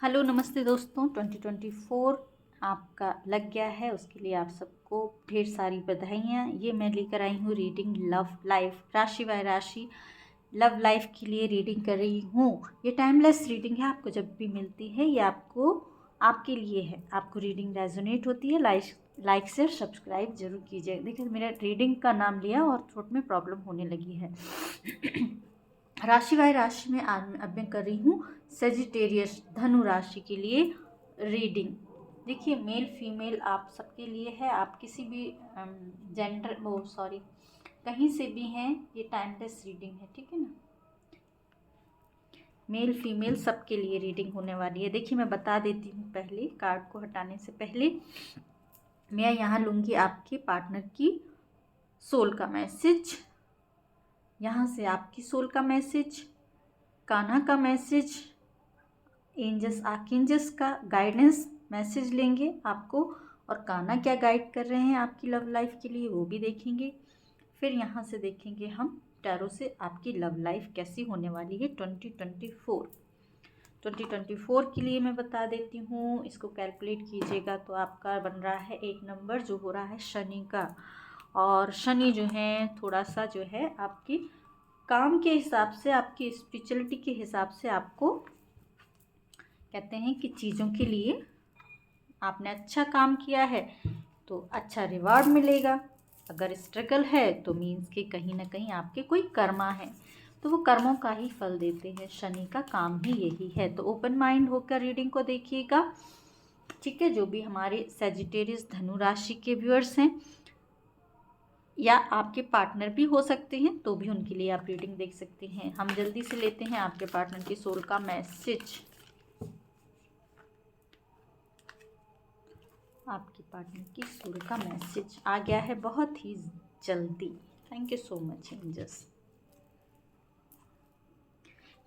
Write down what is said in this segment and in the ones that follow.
Hello नमस्ते दोस्तों, 2024 आपका लग गया है, उसके लिए आप सबको ढेर सारी बधाइयाँ। ये मैं लेकर आई हूँ रीडिंग लव लाइफ, राशि बाय राशि लव लाइफ के लिए रीडिंग कर रही हूँ। ये टाइमलेस रीडिंग है, आपको जब भी मिलती है ये आपको आपके लिए है। आपको रीडिंग रेजोनेट होती है, लाइक शेयर सब्सक्राइब जरूर कीजिए। देखिए मेरा रीडिंग का नाम लिया और थ्रोट में प्रॉब्लम होने लगी है। राशि बाय राशि में आज अब मैं कर रही हूँ सेजिटेरियस धनु राशि के लिए रीडिंग। देखिए मेल फीमेल आप सबके लिए है, आप किसी भी जेंडर कहीं से भी हैं, ये टाइमलेस रीडिंग है, ठीक है ना। मेल फीमेल सबके लिए रीडिंग होने वाली है। देखिए मैं बता देती हूँ, पहले कार्ड को हटाने से पहले मैं यहाँ लूँगी आपके पार्टनर की सोल का मैसेज, यहाँ से आपकी सोल का मैसेज, कान्हा का मैसेज, एंजल्स आर्कएंजल्स का गाइडेंस मैसेज लेंगे आपको, और कान्हा क्या गाइड कर रहे हैं आपकी लव लाइफ के लिए वो भी देखेंगे। फिर यहाँ से देखेंगे हम टैरो से आपकी लव लाइफ कैसी होने वाली है 2024 के लिए। मैं बता देती हूँ, इसको कैलकुलेट कीजिएगा तो आपका बन रहा है 1 नंबर जो हो रहा है शनि का। और शनि जो है थोड़ा सा जो है आपकी काम के हिसाब से, आपकी स्पिरिचुअलिटी के हिसाब से आपको कहते हैं कि चीज़ों के लिए आपने अच्छा काम किया है तो अच्छा रिवार्ड मिलेगा। अगर स्ट्रगल है तो मीन्स कि कहीं ना कहीं आपके कोई कर्मा है, तो वो कर्मों का ही फल देते हैं। शनि का काम ही यही है। तो ओपन माइंड होकर रीडिंग को देखिएगा, ठीक है। जो भी हमारे सेजिटेरियस धनु राशि के व्यूअर्स हैं या आपके पार्टनर भी हो सकते हैं तो भी उनके लिए आप रीडिंग देख सकते हैं। हम जल्दी से लेते हैं आपके पार्टनर की सोल का मैसेज। आपके पार्टनर की सोल का मैसेज आ गया है बहुत ही जल्दी। Thank you so much angels.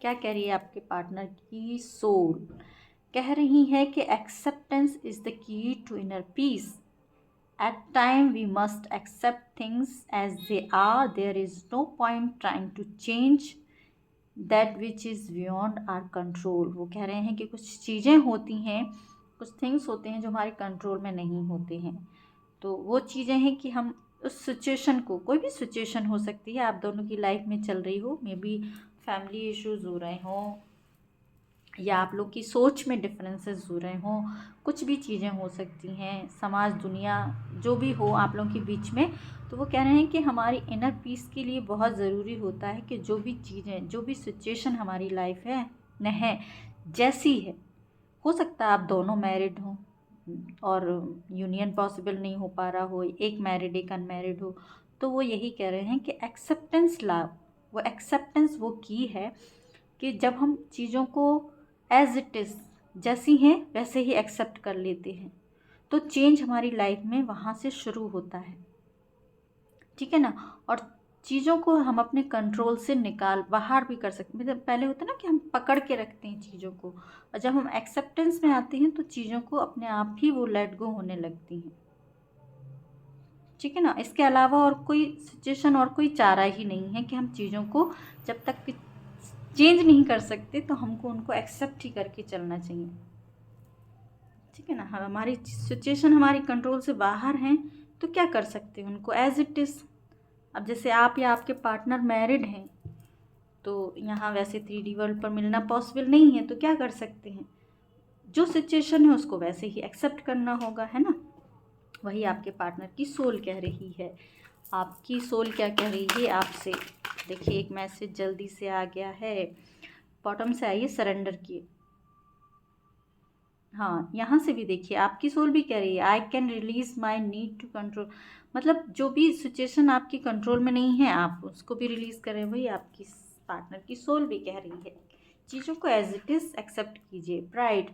क्या कह रही है आपके पार्टनर की सोल? कह रही है कि acceptance is the key to inner peace. At time we must accept things as they are. There is no point trying to change that which is beyond our control. वो कह रहे हैं कि कुछ चीज़ें होती हैं, कुछ थिंग्स होते हैं जो हमारे कंट्रोल में नहीं होते हैं। तो वो चीज़ें हैं कि हम उस सिचुएशन को, कोई भी सिचुएशन हो सकती है, आप दोनों की लाइफ में चल रही हो, मे बी फैमिली इश्यूज हो रहे हों या आप लोग की सोच में डिफरेंसेस हो रहे हों, कुछ भी चीज़ें हो सकती हैं, समाज दुनिया जो भी हो आप लोगों के बीच में। तो वो कह रहे हैं कि हमारी इनर पीस के लिए बहुत ज़रूरी होता है कि जो भी चीज़ें, जो भी सिचुएशन हमारी लाइफ है न है जैसी है, हो सकता है आप दोनों मैरिड हों और यूनियन पॉसिबल नहीं हो पा रहा हो, एक मैरिड एक अनमैरिड हो, तो वो यही कह रहे हैं कि एक्सेप्टेंस ला। वो एक्सेप्टेंस वो की है कि जब हम चीज़ों को एज इट इज़ जैसी हैं वैसे ही एक्सेप्ट कर लेते हैं तो चेंज हमारी लाइफ में वहाँ से शुरू होता है, ठीक है ना। और चीज़ों को हम अपने कंट्रोल से निकाल बाहर भी कर सकते हैं। मतलब पहले होता है ना कि हम पकड़ के रखते हैं चीज़ों को, और जब हम एक्सेप्टेंस में आते हैं तो चीज़ों को अपने आप ही वो लेट गो होने लगती हैं, ठीक है ना। इसके अलावा और कोई सिचुएशन और कोई चारा ही नहीं है कि हम चीज़ों को जब तक चेंज नहीं कर सकते तो हमको उनको एक्सेप्ट ही करके चलना चाहिए, ठीक है ना। हमारी सिचुएशन हमारी कंट्रोल से बाहर हैं तो क्या कर सकते हैं, उनको एज इट इज़। अब जैसे आप या आपके पार्टनर मैरिड हैं तो यहाँ वैसे 3D वर्ल्ड पर मिलना पॉसिबल नहीं है, तो क्या कर सकते हैं, जो सिचुएशन है उसको वैसे ही एक्सेप्ट करना होगा, है ना। वही आपके पार्टनर की सोल कह रही है। आपकी सोल क्या कह रही है आपसे? देखिए एक मैसेज जल्दी से आ गया है, बॉटम से आइए, सरेंडर किए। हाँ यहाँ से भी देखिए आपकी सोल भी कह रही है I can release my need to control. मतलब जो भी सिचुएशन आपकी कंट्रोल में नहीं है आप उसको भी रिलीज करें, वही आपकी पार्टनर की सोल भी कह रही है। चीज़ों को एज इट इज़ एक्सेप्ट कीजिए। Pride,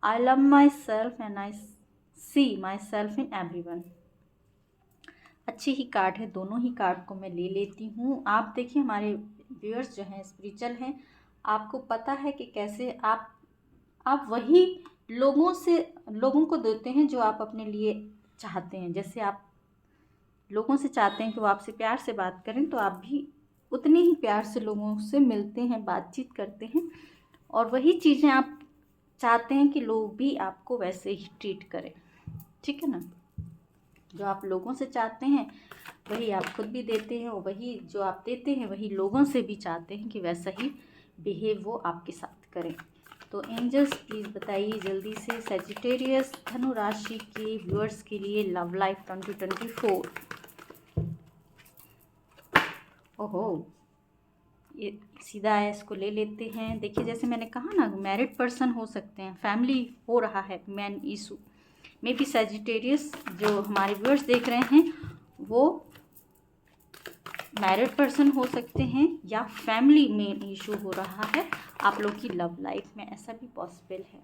I love myself and I see myself in everyone. अच्छी ही कार्ड है, दोनों ही कार्ड को मैं ले लेती हूँ। आप देखिए हमारे व्यूअर्स जो हैं स्पिरिचुअल हैं, आपको पता है कि कैसे आप वही लोगों को देते हैं जो आप अपने लिए चाहते हैं। जैसे आप लोगों से चाहते हैं कि वो आपसे प्यार से बात करें तो आप भी उतने ही प्यार से लोगों से मिलते हैं, बातचीत करते हैं, और वही चीज़ें आप चाहते हैं कि लोग भी आपको वैसे ही ट्रीट करें, ठीक है ना। जो आप लोगों से चाहते हैं वही आप खुद भी देते हैं, और वही जो आप देते हैं वही लोगों से भी चाहते हैं कि वैसा ही बिहेव वो आपके साथ करें। तो एंजल्स प्लीज़ बताइए जल्दी से सजिटेरियस धनु राशि के व्यूअर्स के लिए लव लाइफ 2024। ओहो, ये सीधा है, इसको ले लेते हैं। देखिए जैसे मैंने कहा ना, मैरिड पर्सन हो सकते हैं, फैमिली हो रहा है, man issue may be Sagittarius जो हमारे व्यूअर्स देख रहे हैं वो मैरिड पर्सन हो सकते हैं, या फैमिली में इशू हो रहा है आप लोग की लव लाइफ में, ऐसा भी पॉसिबल है।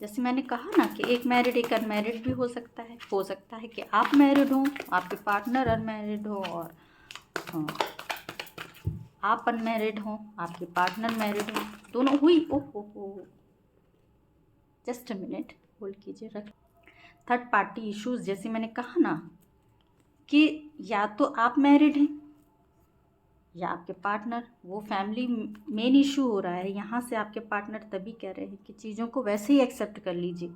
जैसे मैंने कहा ना कि एक मैरिड एक अनमैरिड भी हो सकता है कि आप मैरिड हो, आपके पार्टनर अनमैरिड हो, और हाँ, आप अनमैरिड हो, आपके पार्टनर मैरिड हो, दोनों हुई। ओहो, जस्ट अ मिनट होल्ड कीजिए, रख। थर्ड पार्टी इश्यूज, जैसे मैंने कहा ना कि या तो आप मैरिड हैं या आपके पार्टनर, वो फैमिली मेन इशू हो रहा है। यहाँ से आपके पार्टनर तभी कह रहे हैं कि चीज़ों को वैसे ही एक्सेप्ट कर लीजिए।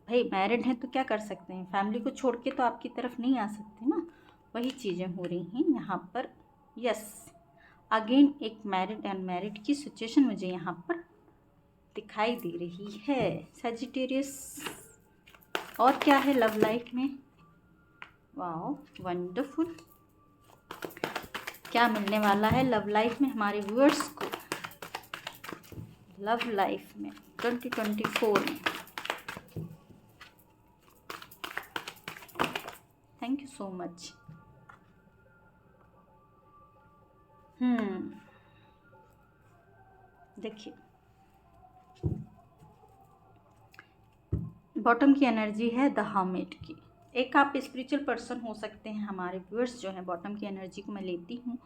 भाई मैरिड हैं तो क्या कर सकते हैं, फैमिली को छोड़ के तो आपकी तरफ नहीं आ सकते ना, वही चीज़ें हो रही हैं यहाँ पर। यस, अगेन एक मैरिड अनमैरिड की सिचुएशन मुझे यहाँ पर दिखाई दे रही है सजिटेरियस। और क्या है लव लाइफ में, वाओ वंडरफुल, क्या मिलने वाला है लव लाइफ में हमारे व्यूअर्स को, लव लाइफ में 2024 में। Thank you so much. देखिए बॉटम की एनर्जी है द हर्मिट की। एक आप स्पिरिचुअल पर्सन हो सकते हैं, हमारे व्यूअर्स जो हैं, बॉटम की एनर्जी को मैं लेती हूँ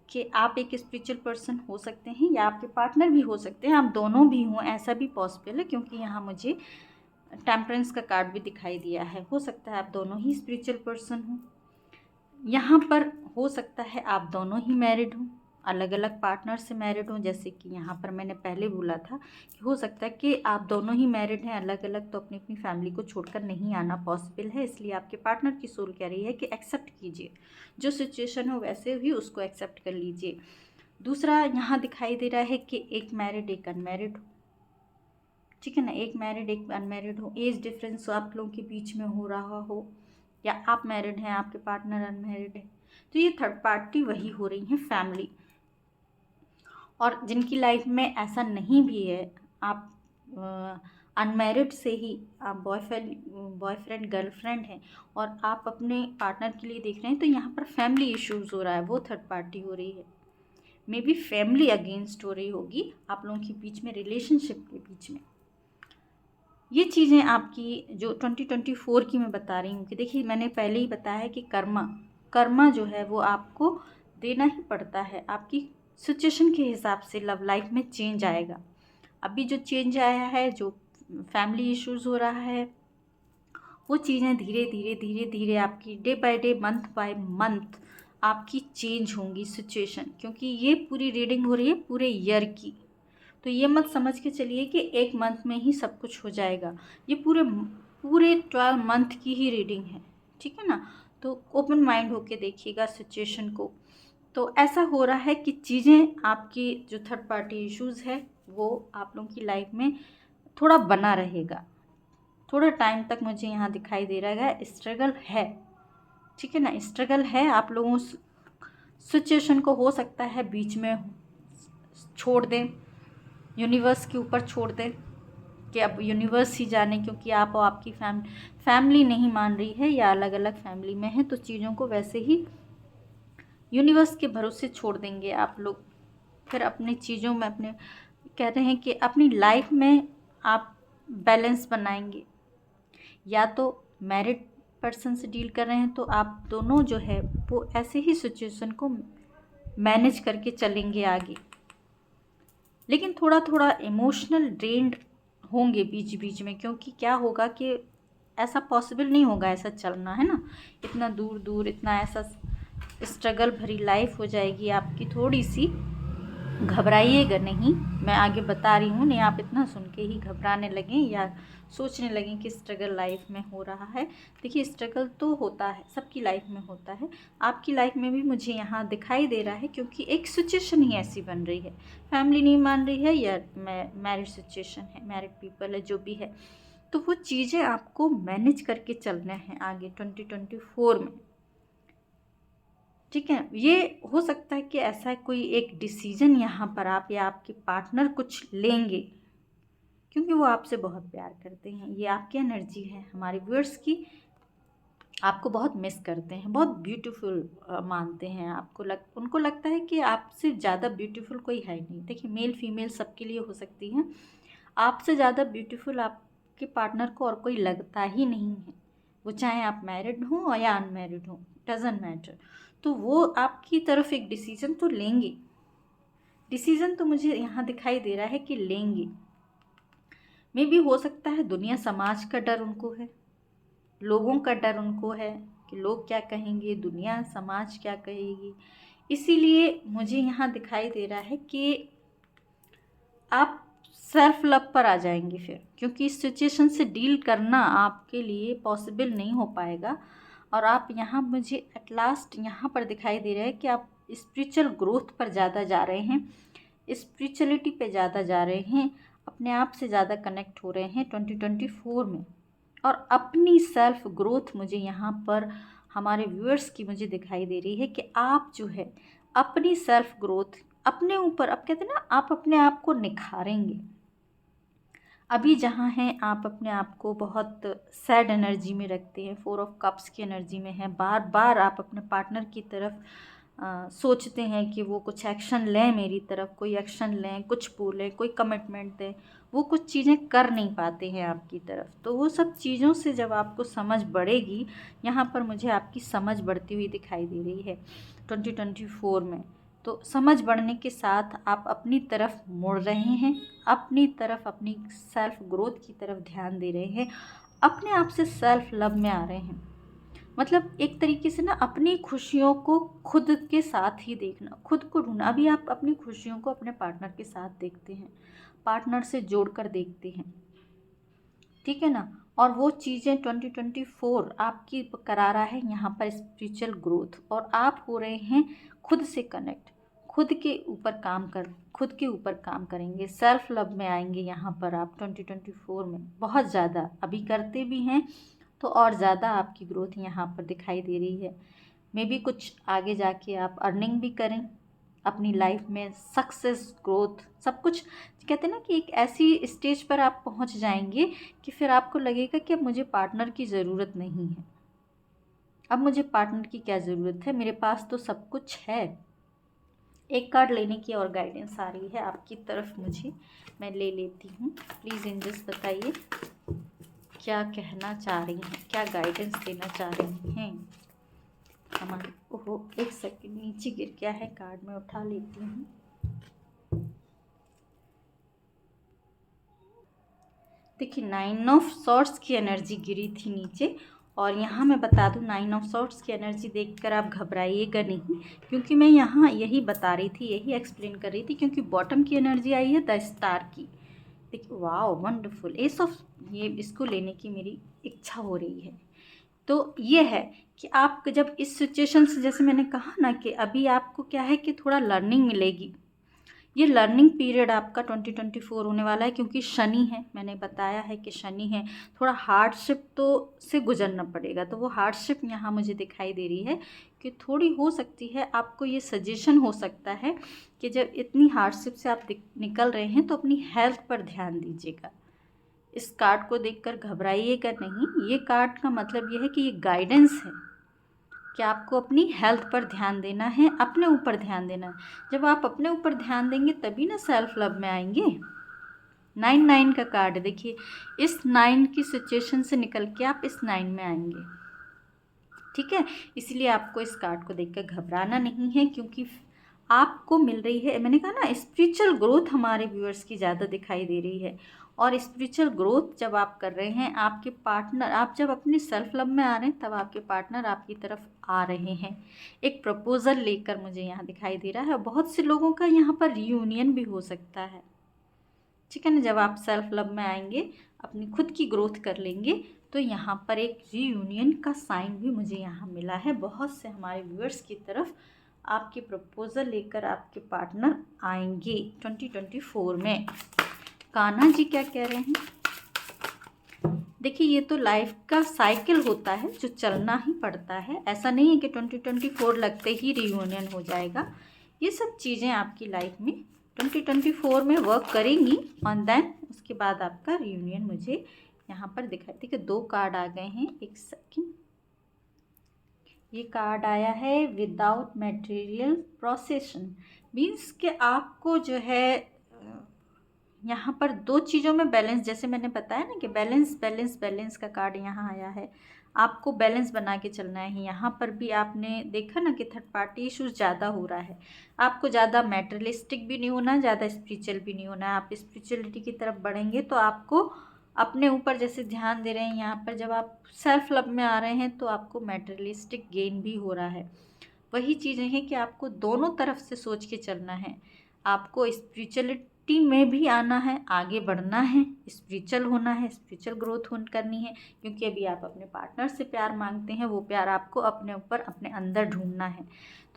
कि आप एक स्पिरिचुअल पर्सन हो सकते हैं या आपके पार्टनर भी हो सकते हैं, आप दोनों भी हों, ऐसा भी पॉसिबल है, क्योंकि यहाँ मुझे टेम्परेंस का कार्ड भी दिखाई दिया है। हो सकता है आप दोनों ही स्पिरिचुअल पर्सन हों, यहाँ पर हो सकता है आप दोनों ही मैरिड हों, अलग अलग पार्टनर से मैरिड हों, जैसे कि यहाँ पर मैंने पहले बोला था कि हो सकता है कि आप दोनों ही मैरिड हैं अलग अलग, तो अपनी अपनी फैमिली को छोड़कर नहीं आना पॉसिबल है। इसलिए आपके पार्टनर की सोल कह रही है कि एक्सेप्ट कीजिए, जो सिचुएशन हो वैसे ही उसको एक्सेप्ट कर लीजिए। दूसरा यहाँ दिखाई दे रहा है कि एक मैरिड एक अनमैरिड हो, ठीक है ना, एक मैरिड एक अनमैरिड हो, एज डिफरेंस आप लोगों के बीच में हो रहा हो, या आप मैरिड हैं आपके पार्टनर अनमैरिड है, तो ये थर्ड पार्टी वही हो रही है फैमिली। और जिनकी लाइफ में ऐसा नहीं भी है, आप अनमैरिड से ही आप बॉयफ्रेंड गर्लफ्रेंड हैं और आप अपने पार्टनर के लिए देख रहे हैं, तो यहाँ पर फैमिली इश्यूज़ हो रहा है, वो थर्ड पार्टी हो रही है। मे बी फैमिली अगेंस्ट हो रही होगी आप लोगों के बीच में, रिलेशनशिप के बीच में। ये चीज़ें आपकी जो 2024 की मैं बता रही हूँ कि देखिए मैंने पहले ही बताया है कि कर्मा जो है वो आपको देना ही पड़ता है। आपकी सिचुएशन के हिसाब से लव लाइफ में चेंज आएगा। अभी जो चेंज आया है, जो फैमिली इश्यूज़ हो रहा है, वो चीज़ें धीरे धीरे धीरे धीरे आपकी day by day month by month आपकी चेंज होंगी सिचुएशन, क्योंकि ये पूरी रीडिंग हो रही है पूरे ईयर की। तो ये मत समझ के चलिए कि एक मंथ में ही सब कुछ हो जाएगा, ये पूरे 12 मंथ की ही रीडिंग है, ठीक है ना। तो ओपन माइंड होके देखिएगा सिचुएशन को। तो ऐसा हो रहा है कि चीज़ें आपकी जो थर्ड पार्टी इश्यूज़ है वो आप लोगों की लाइफ में थोड़ा बना रहेगा, थोड़ा टाइम तक मुझे यहाँ दिखाई दे रहा है। स्ट्रगल है, ठीक है ना, स्ट्रगल है। आप लोगों सिचुएशन को हो सकता है बीच में छोड़ दें, यूनिवर्स के ऊपर छोड़ दें कि अब यूनिवर्स ही जाने, क्योंकि आप और आपकी फैमिली नहीं मान रही है या अलग अलग फैमिली में है, तो चीज़ों को वैसे ही यूनिवर्स के भरोसे छोड़ देंगे आप लोग। फिर अपनी चीज़ों में अपने कह रहे हैं कि अपनी लाइफ में आप बैलेंस बनाएंगे, या तो मैरिड पर्सन से डील कर रहे हैं तो आप दोनों जो है वो ऐसे ही सिचुएशन को मैनेज करके चलेंगे आगे, लेकिन थोड़ा थोड़ा इमोशनल ड्रेन्ड होंगे बीच बीच में, क्योंकि क्या होगा कि ऐसा पॉसिबल नहीं होगा ऐसा चलना, है ना, इतना दूर दूर इतना ऐसा स्ट्रगल भरी लाइफ हो जाएगी आपकी थोड़ी सी, घबराइएगा नहीं। मैं आगे बता रही हूँ, नहीं आप इतना सुन के ही घबराने लगें या सोचने लगें कि स्ट्रगल लाइफ में हो रहा है। देखिए स्ट्रगल तो होता है, सबकी लाइफ में होता है, आपकी लाइफ में भी मुझे यहाँ दिखाई दे रहा है, क्योंकि एक सिचुएशन ही ऐसी बन रही है, फैमिली नहीं मान रही है या मैरिड सिचुएशन है, मैरिड पीपल है, जो भी है, तो वो चीज़ें आपको मैनेज करके चलना है आगे 2024 में। ठीक है, ये हो सकता है कि ऐसा कोई एक डिसीजन यहाँ पर आप या आपके पार्टनर कुछ लेंगे, क्योंकि वो आपसे बहुत प्यार करते हैं, ये आपकी एनर्जी है हमारे व्यूअर्स की, आपको बहुत मिस करते हैं, बहुत ब्यूटीफुल मानते हैं आपको, उनको लगता है कि आपसे ज़्यादा ब्यूटीफुल कोई है नहीं। देखिए मेल फीमेल सबके लिए हो सकती है, आपसे ज़्यादा ब्यूटीफुल आपके पार्टनर को और कोई लगता ही नहीं है, वो चाहे आप मैरिड हो या अनमैरिड हो, डजेंट मैटर। तो वो आपकी तरफ एक डिसीज़न तो लेंगे, डिसीज़न तो मुझे यहाँ दिखाई दे रहा है कि लेंगे। मे भी हो सकता है दुनिया समाज का डर उनको है, लोगों का डर उनको है कि लोग क्या कहेंगे, दुनिया समाज क्या कहेगी, इसीलिए मुझे यहाँ दिखाई दे रहा है कि आप सेल्फ लव पर आ जाएंगे फिर, क्योंकि इस सिचुएशन से डील करना आपके लिए पॉसिबल नहीं हो पाएगा। और आप यहाँ मुझे एट लास्ट यहाँ पर दिखाई दे रहा है कि आप स्पिरिचुअल ग्रोथ पर ज़्यादा जा रहे हैं, स्पिरिचुअलिटी पे ज़्यादा जा रहे हैं, अपने आप से ज़्यादा कनेक्ट हो रहे हैं 2024 में। और अपनी सेल्फ ग्रोथ मुझे यहाँ पर हमारे व्यूअर्स की मुझे दिखाई दे रही है कि आप जो है अपनी सेल्फ ग्रोथ अपने ऊपर, अब कहते हैं ना, आप अपने आप को निखारेंगे। अभी जहाँ हैं आप अपने आप को बहुत सैड एनर्जी में रखते हैं, 4 ऑफ कप्स की एनर्जी में हैं, बार बार आप अपने पार्टनर की तरफ सोचते हैं कि वो कुछ एक्शन लें, मेरी तरफ कोई एक्शन लें, कुछ बोलें, कोई कमिटमेंट दें, वो कुछ चीज़ें कर नहीं पाते हैं आपकी तरफ। तो वो सब चीज़ों से जब आपको समझ बढ़ेगी, यहाँ पर मुझे आपकी समझ बढ़ती हुई दिखाई दे रही है 2024 में। तो समझ बढ़ने के साथ आप अपनी तरफ मुड़ रहे हैं, अपनी तरफ, अपनी सेल्फ ग्रोथ की तरफ ध्यान दे रहे हैं, अपने आप से सेल्फ लव में आ रहे हैं। मतलब एक तरीके से ना अपनी खुशियों को खुद के साथ ही देखना, खुद को ढूंढना। अभी आप अपनी खुशियों को अपने पार्टनर के साथ देखते हैं, पार्टनर से जोड़कर देखते हैं, ठीक है ना। और वो चीज़ें 2024 आपकी करा रहा है यहाँ पर स्पिरिचुअल ग्रोथ, और आप हो रहे हैं खुद से कनेक्ट, खुद के ऊपर काम करेंगे, सेल्फ लव में आएंगे यहाँ पर आप 2024 में बहुत ज़्यादा, अभी करते भी हैं तो और ज़्यादा आपकी ग्रोथ यहाँ पर दिखाई दे रही है। मे बी कुछ आगे जाके आप अर्निंग भी करें, अपनी लाइफ में सक्सेस, ग्रोथ, सब कुछ, कहते हैं ना कि एक ऐसी स्टेज पर आप पहुंच जाएंगे कि फिर आपको लगेगा कि अब मुझे पार्टनर की ज़रूरत नहीं है, अब मुझे पार्टनर की क्या ज़रूरत है, मेरे पास तो सब कुछ है। एक कार्ड लेने की और गाइडेंस आ रही है आपकी तरफ मुझे, मैं ले लेती हूँ। प्लीज़ एंजल्स बताइए क्या कहना चाह रही हैं, क्या गाइडेंस देना चाह रही हैं हमारे। ओहो, एक सेकंड, नीचे गिर गया है कार्ड, मैं उठा लेती हूँ। देखिए 9 ऑफ सॉर्ड्स की एनर्जी गिरी थी नीचे, और यहाँ मैं बता दूँ 9 ऑफ सॉर्ड्स की एनर्जी देखकर आप घबराइएगा नहीं, क्योंकि मैं यहाँ यही बता रही थी, यही एक्सप्लेन कर रही थी, क्योंकि बॉटम की एनर्जी आई है द स्टार की। देखिए वाओ वंडरफुल, एस ऑफ, ये इसको लेने की मेरी इच्छा हो रही है। तो ये है कि आप जब इस सिचुएशन से, जैसे मैंने कहा ना कि अभी आपको क्या है कि थोड़ा लर्निंग मिलेगी, ये लर्निंग पीरियड आपका 2024 होने वाला है, क्योंकि शनि है, मैंने बताया है कि शनि है, थोड़ा हार्डशिप तो से गुजरना पड़ेगा। तो वो हार्डशिप यहाँ मुझे दिखाई दे रही है कि थोड़ी हो सकती है, आपको ये सजेशन हो सकता है कि जब इतनी हार्डशिप से आप निकल रहे हैं तो अपनी हेल्थ पर ध्यान दीजिएगा। इस कार्ड को देखकर घबराइएगा नहीं, ये कार्ड का मतलब ये है कि ये गाइडेंस है कि आपको अपनी हेल्थ पर ध्यान देना है, अपने ऊपर ध्यान देना है। जब आप अपने ऊपर ध्यान देंगे तभी ना सेल्फ लव में आएंगे। 9 का कार्ड देखिए, इस 9 की सिचुएशन से निकल के आप इस 9 में आएंगे, ठीक है। इसलिए आपको इस कार्ड को देखकर घबराना नहीं है, क्योंकि आपको मिल रही है, मैंने कहा ना स्पिरिचुअल ग्रोथ हमारे व्यूअर्स की ज़्यादा दिखाई दे रही है। और स्पिरिचुअल ग्रोथ जब आप कर रहे हैं, आपके पार्टनर, आप जब अपने सेल्फ लव में आ रहे हैं तब आपके पार्टनर आपकी तरफ आ रहे हैं, एक प्रपोजल लेकर मुझे यहाँ दिखाई दे रहा है। बहुत से लोगों का यहाँ पर रियूनियन भी हो सकता है, ठीक है ना। जब आप सेल्फ लव में आएंगे, अपनी खुद की ग्रोथ कर लेंगे, तो यहाँ पर एक रीयूनियन का साइन भी मुझे यहाँ मिला है। बहुत से हमारे व्यूअर्स की तरफ आपके प्रपोजल लेकर आपके पार्टनर आएंगे 2024 में। कान्हा जी क्या कह रहे हैं? देखिए, ये तो लाइफ का साइकिल होता है जो चलना ही पड़ता है। ऐसा नहीं है कि 2024 लगते ही रियूनियन हो जाएगा। ये सब चीज़ें आपकी लाइफ में 2024 में वर्क करेंगी, और देन उसके बाद आपका रियूनियन मुझे यहाँ पर दिखाई थी कि 2 कार्ड आ गए हैं। एक सेकेंड, ये कार्ड आया है विदाउट मटेरियल प्रोसेशन, मीन्स कि आपको जो है यहाँ पर 2 चीज़ों में बैलेंस, जैसे मैंने बताया ना कि बैलेंस बैलेंस बैलेंस का कार्ड यहाँ आया है। आपको बैलेंस बना के चलना है। यहाँ पर भी आपने देखा ना कि थर्ड पार्टी इशूज़ ज़्यादा हो रहा है। आपको ज़्यादा मैटेरियलिस्टिक भी नहीं होना, ज़्यादा स्पिरिचुअल भी नहीं होना। आप स्पिरिचुअलिटी की तरफ बढ़ेंगे तो आपको अपने ऊपर जैसे ध्यान दे रहे हैं, यहाँ पर जब आप सेल्फ लव में आ रहे हैं तो आपको मैटेरियलिस्टिक गेन भी हो रहा है। वही चीज़ें हैं कि आपको दोनों तरफ से सोच के चलना है। आपको स्पिरिचुअलिटी में भी आना है, आगे बढ़ना है, स्पिरिचुअल होना है, स्पिरिचुअल ग्रोथ करनी है। क्योंकि अभी आप अपने पार्टनर से प्यार मांगते हैं, वो प्यार आपको अपने ऊपर, अपने अंदर ढूंढना है।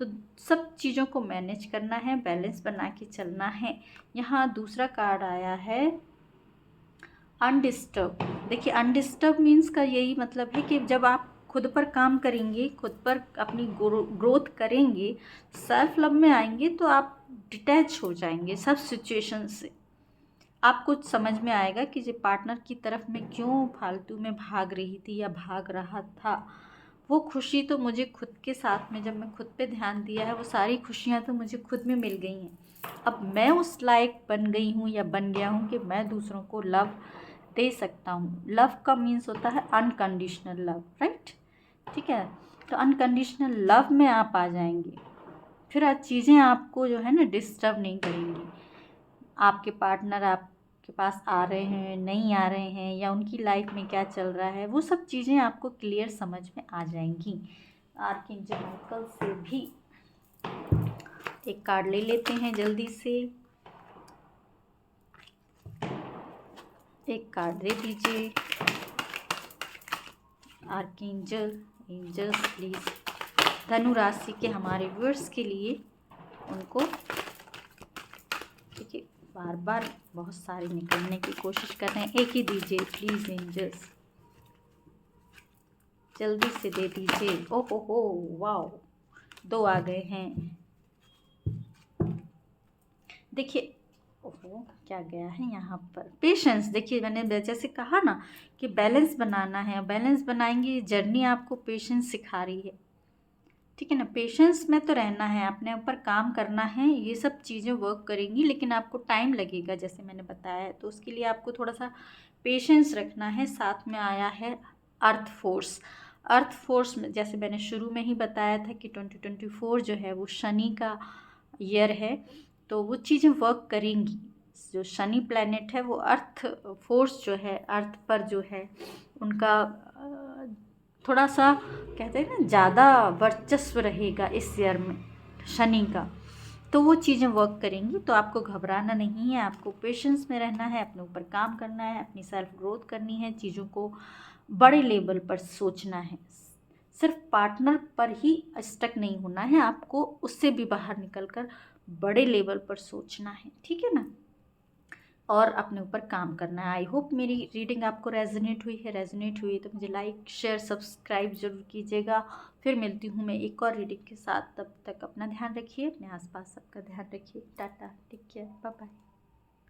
तो सब चीज़ों को मैनेज करना है, बैलेंस बना के चलना है। यहाँ दूसरा कार्ड आया है अनडिस्टर्ब। देखिए, अनडिस्टर्ब मीन्स का यही मतलब है कि जब आप खुद पर काम करेंगे, खुद पर अपनी ग्रोथ करेंगे, सेल्फ लव में आएंगे, तो आप डिटैच हो जाएंगे सब सिचुएशन से। आपको समझ में आएगा कि जो पार्टनर की तरफ मैं क्यों फालतू में भाग रही थी या भाग रहा था। वो खुशी तो मुझे खुद के साथ में, जब मैं खुद पे ध्यान दिया है, वो सारी खुशियाँ तो मुझे खुद में मिल गई हैं। अब मैं उस लायक बन गई हूँ या बन गया हूँ कि मैं दूसरों को लव दे सकता हूँ। लव का मीन्स होता है अनकंडीशनल लव, राइट? ठीक है, तो अनकंडीशनल लव में आप आ जाएंगे, फिर आज चीज़ें आपको जो है ना डिस्टर्ब नहीं करेंगी। आपके पार्टनर आपके पास आ रहे हैं, नहीं आ रहे हैं, या उनकी लाइफ में क्या चल रहा है, वो सब चीज़ें आपको क्लियर समझ में आ जाएंगी। आर्कएंजल माइकल से भी एक कार्ड ले लेते हैं जल्दी से। एक कार्ड दे दीजिए आर्कएंजल, एंजल्स प्लीज धनु राशि के हमारे व्यूअर्स के लिए। उनको देखिए, बार बार बहुत सारे निकलने की कोशिश कर रहे हैं, एक ही दीजिए प्लीज एंजल्स, जल्दी से दे दीजिए। ओहो हो, वाओ, 2 आ गए हैं। देखिए, ओहो क्या गया है यहाँ पर, पेशेंस। देखिए, मैंने जैसे कहा ना कि बैलेंस बनाना है, बैलेंस बनाएंगे। जर्नी आपको पेशेंस सिखा रही है, ठीक है ना। पेशेंस में तो रहना है, अपने ऊपर काम करना है, ये सब चीज़ें वर्क करेंगी, लेकिन आपको टाइम लगेगा जैसे मैंने बताया है। तो उसके लिए आपको थोड़ा सा पेशेंस रखना है। साथ में आया है अर्थ फोर्स। अर्थ फोर्स में जैसे मैंने शुरू में ही बताया था कि 2024 जो है वो शनि का ईयर है, तो वो चीज़ें वर्क करेंगी। जो शनि प्लैनेट है वो अर्थ फोर्स जो है, अर्थ पर जो है उनका थोड़ा सा कहते हैं ना ज़्यादा वर्चस्व रहेगा इस ईयर में शनि का। तो वो चीज़ें वर्क करेंगी। तो आपको घबराना नहीं है, आपको पेशेंस में रहना है, अपने ऊपर काम करना है, अपनी सेल्फ ग्रोथ करनी है, चीज़ों को बड़े लेवल पर सोचना है। सिर्फ पार्टनर पर ही स्टक नहीं होना है, आपको उससे भी बाहर निकलकर बड़े लेवल पर सोचना है, ठीक है ना, और अपने ऊपर काम करना है। आई होप मेरी रीडिंग आपको रेजोनेट हुई है। रेजोनेट हुई है तो मुझे लाइक शेयर सब्सक्राइब जरूर कीजिएगा। फिर मिलती हूँ मैं एक और रीडिंग के साथ। तब तक अपना ध्यान रखिए, अपने आसपास सबका ध्यान रखिए। Tata, take care, bye bye.